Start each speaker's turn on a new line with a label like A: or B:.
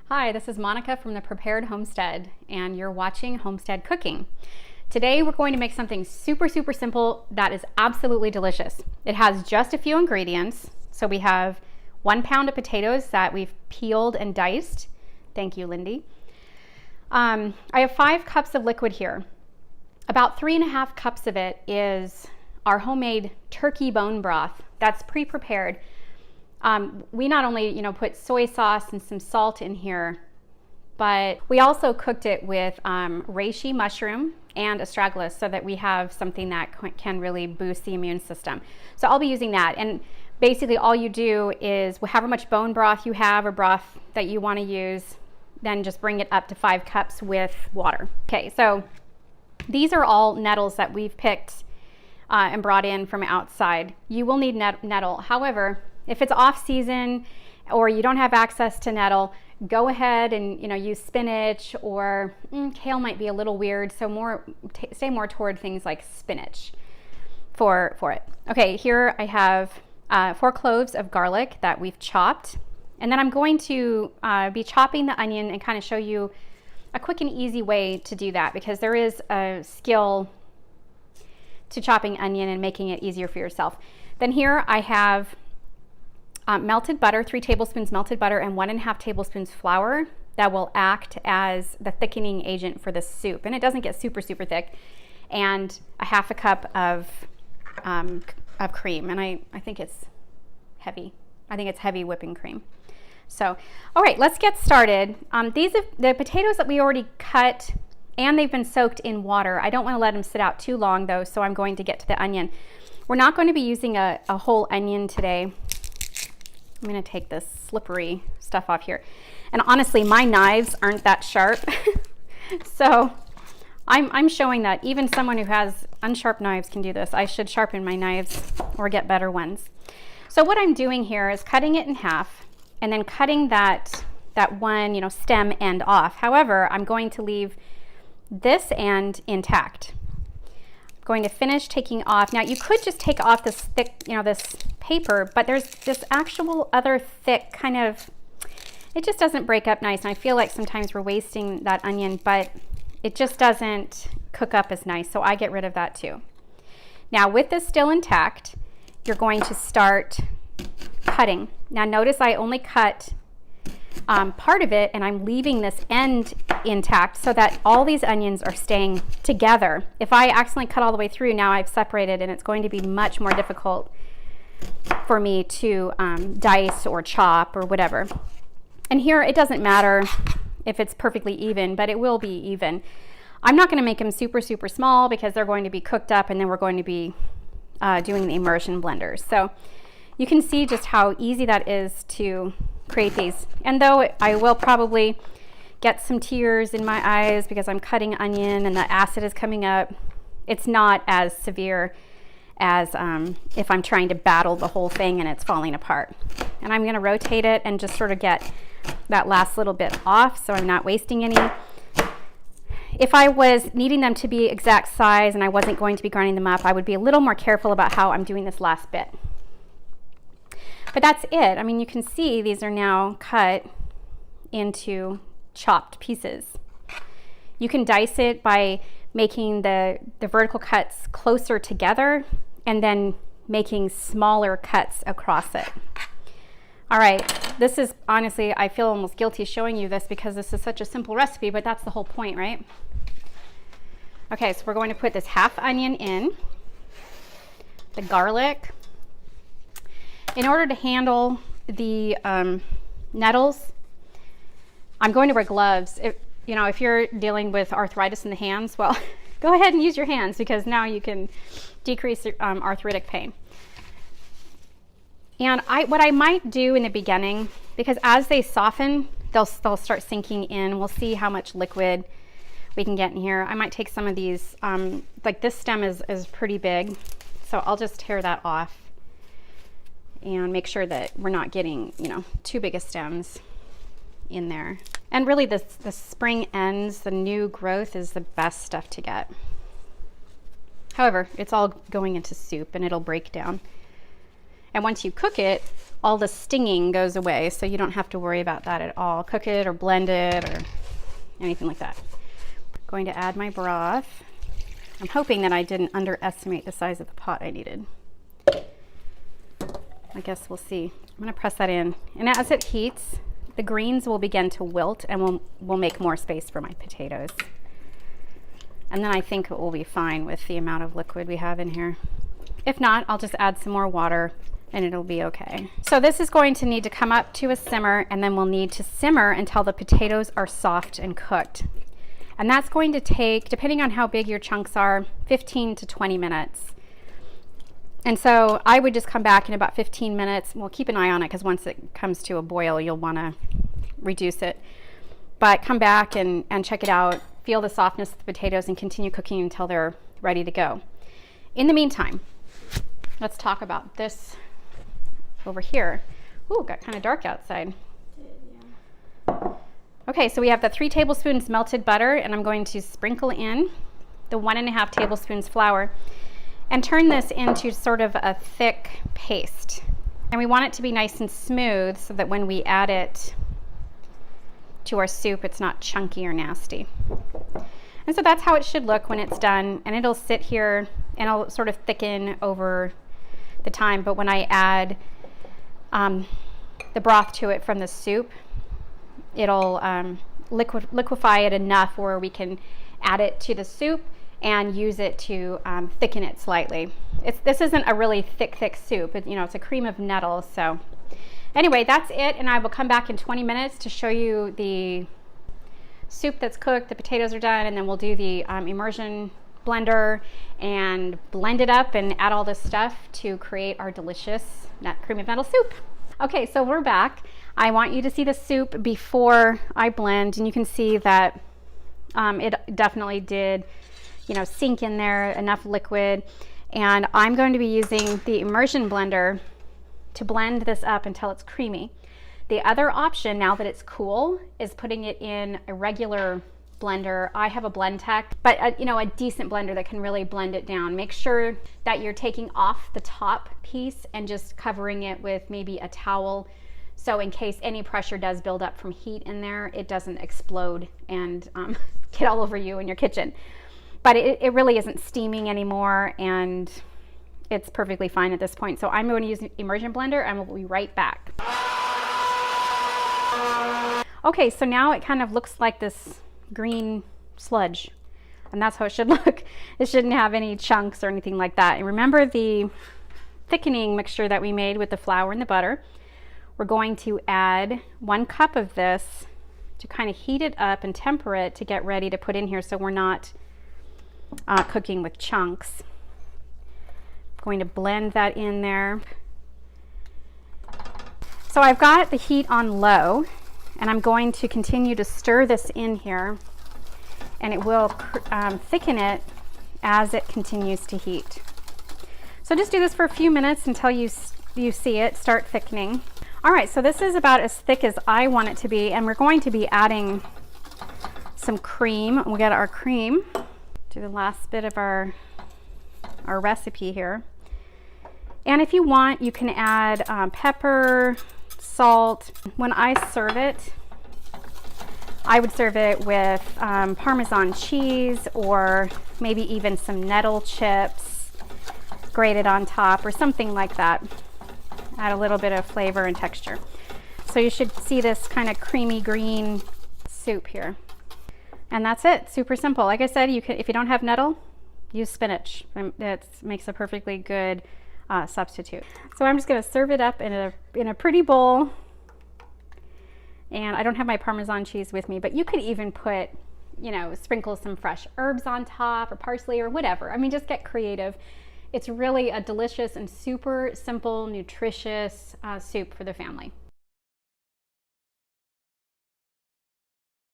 A: Hi, this is Monica from the Prepared Homestead, and you're watching Homestead Cooking. Today we're going to make something super simple that is absolutely delicious. It has just a few ingredients. So we have 1 pound of potatoes that we've peeled and diced. Thank you, Lindy. I have 5 cups of liquid here. About 3.5 cups of it is our homemade turkey bone broth that's pre-prepared. We not only, put soy sauce and some salt in here, but we also cooked it with reishi mushroom and astragalus so that we have something that can really boost the immune system. So I'll be using that. And basically all you do is however much bone broth you have or broth that you want to use, then just bring it up to 5 cups with water. Okay, so these are all nettles that we've picked and brought in from outside. You will need nettle. However, if it's off season or you don't have access to nettle, go ahead and use spinach, or kale might be a little weird, so stay more toward things like spinach for it. Okay, here I have 4 cloves of garlic that we've chopped, and then I'm going to be chopping the onion and kind of show you a quick and easy way to do that, because there is a skill to chopping onion and making it easier for yourself. Then here I have melted butter, 3 tablespoons melted butter, and 1.5 tablespoons flour that will act as the thickening agent for this soup. And it doesn't get super thick. And a 1/2 cup of cream. And I think it's heavy. I think it's heavy whipping cream. So, all right, let's get started. These are the potatoes that we already cut, and they've been soaked in water. I don't want to let them sit out too long though, so I'm going to get to the onion. We're not going to be using a whole onion today. I'm going to take this slippery stuff off here. And honestly, my knives aren't that sharp. So I'm showing that even someone who has unsharp knives can do this. I should sharpen my knives or get better ones. So what I'm doing here is cutting it in half and then cutting that one, stem end off. However, I'm going to leave this end intact. Going to finish taking off. Now you could just take off this thick, this paper, but there's this actual other thick kind of, it just doesn't break up nice. And I feel like sometimes we're wasting that onion, but it just doesn't cook up as nice. So I get rid of that too. Now with this still intact, you're going to start cutting. Now notice I only cut part of it, and I'm leaving this end intact so that all these onions are staying together. If I accidentally cut all the way through, now I've separated, and it's going to be much more difficult for me to dice or chop or whatever. And here it doesn't matter if it's perfectly even, but it will be even. I'm not going to make them super small because they're going to be cooked up, and then we're going to be doing the immersion blenders. So you can see just how easy that is to create these. And though I will probably get some tears in my eyes because I'm cutting onion and the acid is coming up, it's not as severe as if I'm trying to battle the whole thing and it's falling apart. And I'm going to rotate it and just sort of get that last little bit off so I'm not wasting any. If I was needing them to be exact size and I wasn't going to be grinding them up, I would be a little more careful about how I'm doing this last bit. But that's it. I mean, you can see these are now cut into chopped pieces. You can dice it by making the vertical cuts closer together and then making smaller cuts across it. All right, this is honestly, I feel almost guilty showing you this because this is such a simple recipe, but that's the whole point, right? Okay, so we're going to put this 1/2 onion in, the garlic. In order to handle the nettles, I'm going to wear gloves. If you're dealing with arthritis in the hands, well, go ahead and use your hands because now you can decrease arthritic pain. And what I might do in the beginning, because as they soften, they'll start sinking in. We'll see how much liquid we can get in here. I might take some of these, like this stem is pretty big, so I'll just tear that off and make sure that we're not getting, too big of stems in there. And really the spring ends, the new growth is the best stuff to get. However, it's all going into soup and it'll break down. And once you cook it, all the stinging goes away, so you don't have to worry about that at all. Cook it or blend it or anything like that. I'm going to add my broth. I'm hoping that I didn't underestimate the size of the pot I needed. I guess we'll see. I'm going to press that in, and as it heats, the greens will begin to wilt, and we'll make more space for my potatoes. And then I think it will be fine with the amount of liquid we have in here. If not, I'll just add some more water and it'll be okay. So this is going to need to come up to a simmer, and then we'll need to simmer until the potatoes are soft and cooked. And that's going to take, depending on how big your chunks are, 15 to 20 minutes. And so I would just come back in about 15 minutes. We'll keep an eye on it because once it comes to a boil, you'll want to reduce it. But come back and check it out. Feel the softness of the potatoes and continue cooking until they're ready to go. In the meantime, let's talk about this over here. Ooh, it got kind of dark outside. Yeah. Okay, so we have the 3 tablespoons melted butter, and I'm going to sprinkle in the 1.5 tablespoons flour and turn this into sort of a thick paste. And we want it to be nice and smooth so that when we add it to our soup, it's not chunky or nasty. And so that's how it should look when it's done, and it'll sit here and it'll sort of thicken over the time. But when I add the broth to it from the soup, it'll liquefy it enough where we can add it to the soup and use it to thicken it slightly. This isn't a really thick soup. It's a cream of nettle. So anyway, that's it, and I will come back in 20 minutes to show you the soup that's cooked. The potatoes are done, and then we'll do the immersion blender and blend it up and add all this stuff to create our delicious cream of nettle soup. Okay, so we're back. I want you to see the soup before I blend, and you can see that it definitely did, sink in there, enough liquid. And I'm going to be using the immersion blender to blend this up until it's creamy. The other option, now that it's cool, is putting it in a regular blender. I have a Blendtec, but a decent blender that can really blend it down. Make sure that you're taking off the top piece and just covering it with maybe a towel, so in case any pressure does build up from heat in there, it doesn't explode and get all over you in your kitchen. But it really isn't steaming anymore, and it's perfectly fine at this point. So I'm going to use an immersion blender, and we'll be right back. Okay, so now it kind of looks like this green sludge, and that's how it should look. It shouldn't have any chunks or anything like that. And remember the thickening mixture that we made with the flour and the butter. We're going to add 1 cup of this to kind of heat it up and temper it to get ready to put in here, so we're not cooking with chunks. I'm going to blend that in there. So I've got the heat on low, and I'm going to continue to stir this in here, and it will thicken it as it continues to heat. So just do this for a few minutes until you see it start thickening. All right, so this is about as thick as I want it to be, and we're going to be adding some cream. We'll get our cream. Do the last bit of our recipe here. And if you want, you can add pepper, salt. When I serve it, I would serve it with Parmesan cheese, or maybe even some Nettle chips grated on top or something like that. Add a little bit of flavor and texture. So you should see this kind of creamy green soup here. And that's it, super simple. Like I said, if you don't have nettle, use spinach. It makes a perfectly good substitute. So I'm just gonna serve it up in a pretty bowl. And I don't have my Parmesan cheese with me, but you could even put, sprinkle some fresh herbs on top, or parsley, or whatever. I mean, just get creative. It's really a delicious and super simple, nutritious soup for the family.